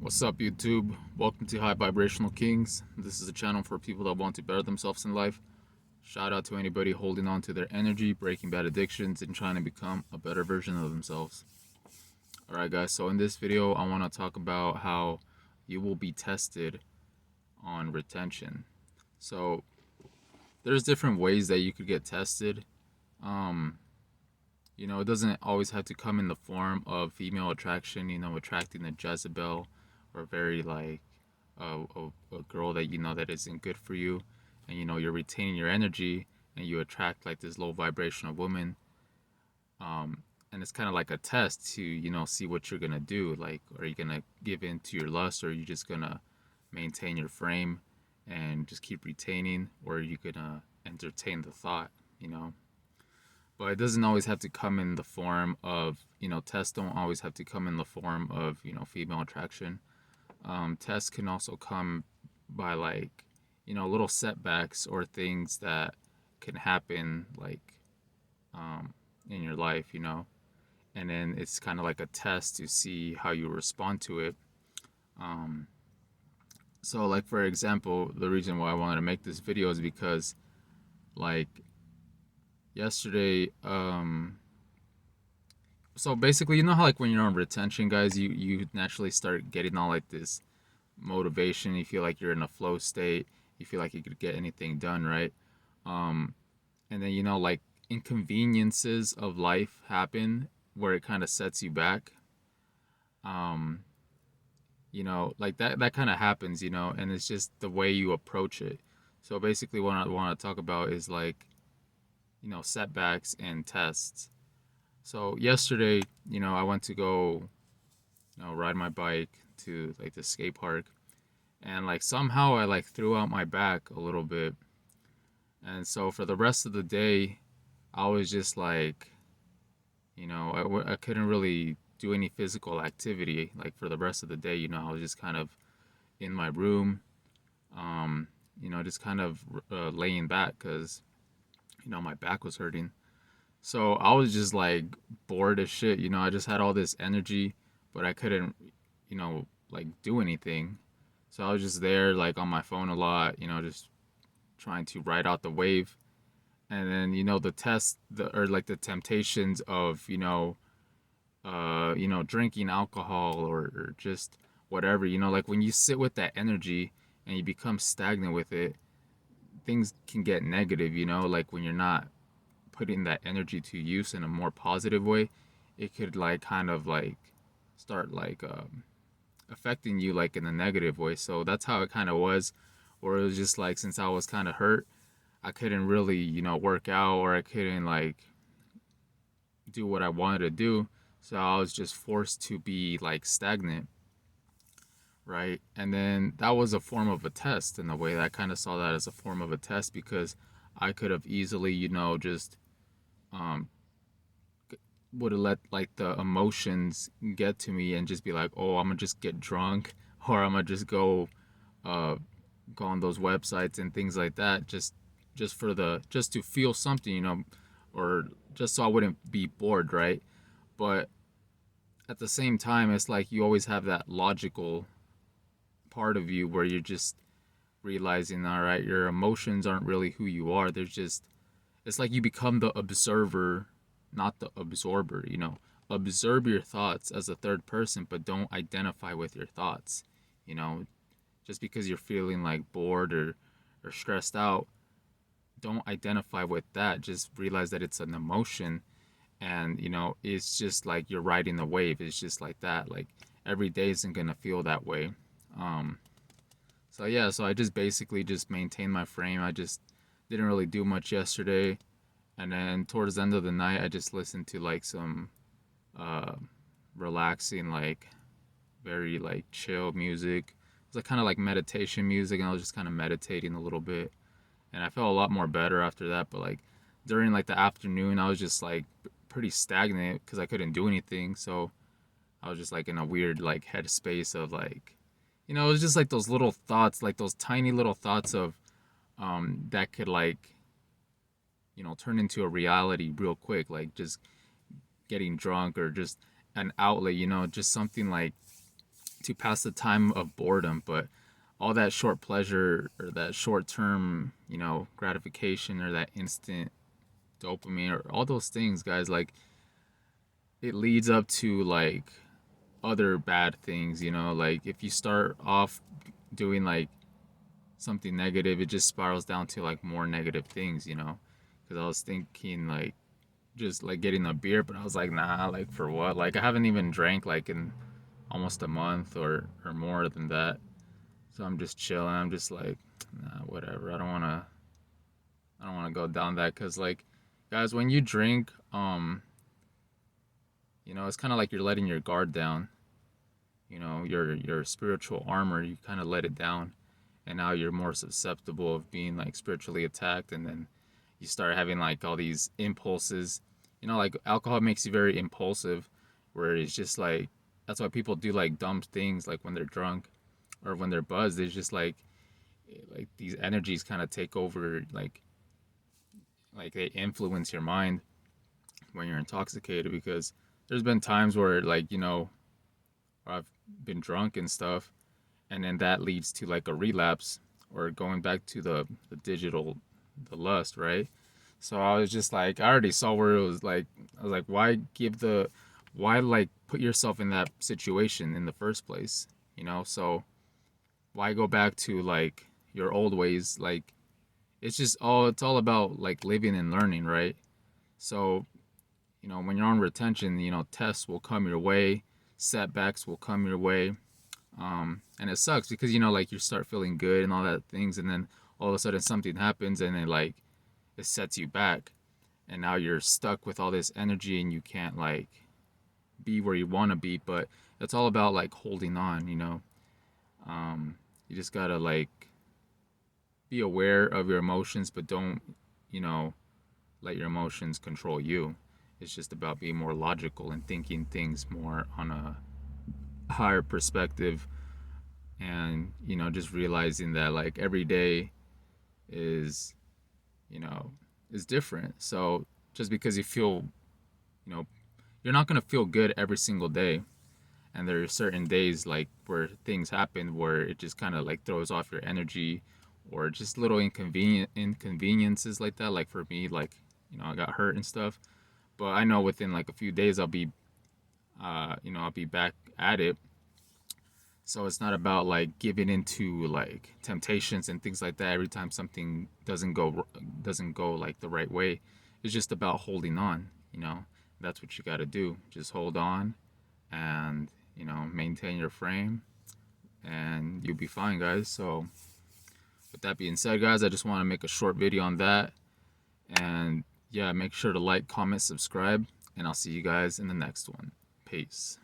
What's up, YouTube? Welcome to High Vibrational Kings. This is a channel for people that want to better themselves in life. Shout out to anybody holding on to their energy, breaking bad addictions, and trying to become a better version of themselves. Alright, guys, so in this video, I want to talk about how you will be tested on retention. So, there's different ways that you could get tested. It doesn't always have to come in the form of female attraction, attracting a Jezebel or very like a girl that that isn't good for you, and you're retaining your energy and you attract like this low vibrational woman. And it's kind of like a test to see what you're gonna do. Like, are you gonna give in to your lust, or are you just gonna maintain your frame and just keep retaining, or are you gonna entertain the thought? But it doesn't always have to come in the form of tests don't always have to come in the form of female attraction. Tests can also come by like little setbacks or things that can happen like in your life, and then it's kind of like a test to see how you respond to it. um, so like for example, the reason why I wanted to make this video is because like yesterday, so basically, how like when you're on retention, guys, you naturally start getting all like this motivation. You feel like you're in a flow state. You feel like you could get anything done, right? um and then like inconveniences of life happen where it kind of sets you back. um like that kind of happens, and it's just the way you approach it. So basically what I want to talk about is like setbacks and tests. So yesterday, I went to go, ride my bike to like the skate park, and like somehow I like threw out my back a little bit. And so for the rest of the day, I was just like, I couldn't really do any physical activity. Like for the rest of the day, I was just kind of in my room, just kind of laying back because, my back was hurting. So I was just like bored as shit. I just had all this energy, but I couldn't, like do anything. So I was just there like on my phone a lot, just trying to ride out the wave. And then, the test or like the temptations of, drinking alcohol or just whatever, like when you sit with that energy and you become stagnant with it, things can get negative, like when you're not putting that energy to use in a more positive way, it could like kind of like start like affecting you like in a negative way. So that's how it kind of was, where it was just like since I was kind of hurt, I couldn't really work out, or I couldn't like do what I wanted to do. So I was just forced to be like stagnant, right? And then that was a form of a test in a way. That I kind of saw that as a form of a test because I could have easily just um, would have let like the emotions get to me and just be like, oh, I'm gonna just get drunk, or I'm gonna just uh, go on those websites and things like that, just to feel something, or just so I wouldn't be bored, right? But at the same time, it's like you always have that logical part of you where you're just realizing, all right, your emotions aren't really who you are. There's just it's like you become the observer, not the absorber, Observe your thoughts as a third person, but don't identify with your thoughts. You know, just because you're feeling like bored or stressed out, don't identify with that. Just realize that it's an emotion, and it's just like you're riding the wave. It's just like that. Like every day isn't gonna feel that way. Um, so yeah, so I just basically just maintained my frame. I just didn't really do much yesterday. And then towards the end of the night, I just listened to like some uh, relaxing, like very like chill music. It was like kind of like meditation music, and I was just kind of meditating a little bit. And I felt a lot more better after that. But like during like the afternoon, I was just like pretty stagnant because I couldn't do anything. So I was just like in a weird like headspace of like, it was just like those little thoughts, like those tiny little thoughts of that could like turn into a reality real quick, like just getting drunk or just an outlet, just something like to pass the time of boredom. But all that short pleasure or that short term, gratification or that instant dopamine or all those things, guys, like it leads up to like other bad things, like if you start off doing like something negative, it just spirals down to like more negative things, because I was thinking like just like getting a beer, but I was like, nah, like for what? Like I haven't even drank like in almost a month or more than that. So I'm just chilling. I'm just like, nah, whatever. I don't want to go down that cuz like guys, when you drink, it's kind of like you're letting your guard down. Your spiritual armor, you kind of let it down, and now you're more susceptible of being like spiritually attacked, and then you start having like all these impulses. Like alcohol makes you very impulsive, where it's just like that's why people do like dumb things like when they're drunk or when they're buzzed. It's just like these energies kind of take over, like they influence your mind when you're intoxicated, because there's been times where like where I've been drunk and stuff, and then that leads to like a relapse or going back to the lust, right? So I was just like, I already saw where it was like, I was like, why like put yourself in that situation in the first place, So why go back to like your old ways? Like it's all about like living and learning, right? So when you're on retention, tests will come your way, setbacks will come your way, and it sucks because like you start feeling good and all that things, and then all of a sudden something happens and it sets you back, and now you're stuck with all this energy and you can't like be where you want to be. But it's all about like holding on. You just gotta like be aware of your emotions, but don't you know let your emotions control you. It's just about being more logical and thinking things more on a higher perspective, and just realizing that like every day is you know is different. So just because you feel, you know you're not going to feel good every single day, and there are certain days like where things happen where it just kind of like throws off your energy, or just little inconveniences like that. Like for me, like I got hurt and stuff, but I know within like a few days I'll be back at it. So it's not about like giving into like temptations and things like that every time something doesn't go like the right way. It's just about holding on. That's what you got to do. Just hold on, and maintain your frame, and you'll be fine, guys. So with that being said, guys, I just want to make a short video on that. And yeah, make sure to like, comment, subscribe, and I'll see you guys in the next one. Peace.